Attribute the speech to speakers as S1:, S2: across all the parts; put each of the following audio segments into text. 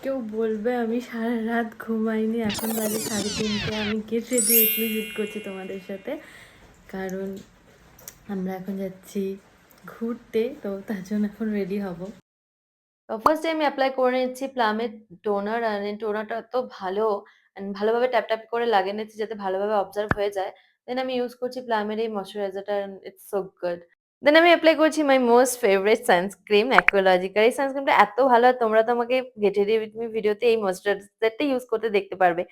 S1: কেউ বলবে আমি সারা রাত ঘুমাইনি, এখন বাজে 3:30, আমি গেট রেডি এখনই শ্যুট করছি তোমাদের সাথে, কারণ আমরা এখন যাচ্ছি ঘুরতে, তো তার জন্য এখন রেডি হব। ফার্স্টে আমি অ্যাপ্লাই করে নিচ্ছি প্লামের টোনার, আর এই টোনারটা তো ভালো and ভালোভাবে ট্যাপ ট্যাপ করে লাগিয়ে নিচ্ছি যাতে ভালোভাবে অবজার্ভ হয়ে যায়। দেন আমি ইউজ করছি প্লামের এই ময়শ্চারাইজারটা, ইটস সো গুড। দেন আমি অ্যাপ্লাই করছি মাই মোস্ট ফেভারিট সানস্ক্রিন অ্যাকুয়ালজিকার। এই সানস্ক্রিনটা এত ভালো, আর তোমরা তো আমাকে গেট রেডি উইথ মি ভিডিওতে এই ময়শ্চারাইজারটা ইউজ করতে দেখতে পারবে।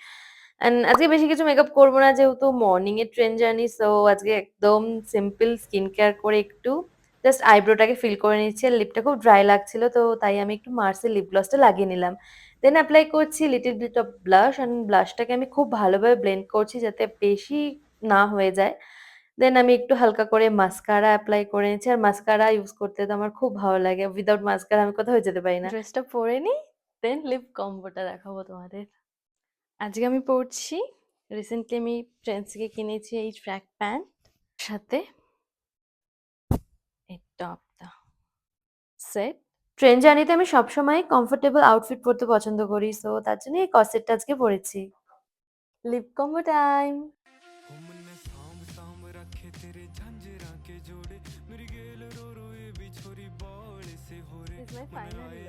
S1: অ্যান্ড আজকে বেশি কিছু মেকআপ করবো না, যেহেতু মর্নিং এর ট্রেন জার্নি, সো আজকে একদম সিম্পল স্কিন কেয়ার করে একটু জাস্ট আইব্রোটাকে ফিল করে নিচ্ছি, আর লিপটা খুব ড্রাই লাগছিল, তো তাই আমি একটু মার্সের লিপ গ্লসটা লাগিয়ে নিলাম। দেন অ্যাপ্লাই করছি little bit of blush, and ব্লাশটাকে আমি খুব ভালোভাবে ব্লেন্ড করছি যাতে বেশি না হয়ে যায়। দেন আমি একটু হালকা করে মাস্কারা অ্যাপ্লাই করে নিচ্ছি, আর মাস্কারা ইউজ করতে তো আমার খুব ভালো লাগে, উইদাউট মাস্কারা আমি কোথাও যেতে পারি না। ড্রেসটা পরে নিই, দেন লিপ কম্বোটা দেখাবো তোমাদের। আজকে আমি পরছি, রিসেন্টলি আমি ট্রেন্ডস থেকে কিনেছি এই ট্র্যাক প্যান্ট, সাথে এই টপটা সেট। ট্রেন জার্নিতে আমি সবসময় কমফোর্টেবল আউটফিট পরতে পছন্দ করি, সো তার জন্য এই কসেটটা আজকে পরেছি। Lip combo time. This is my final look.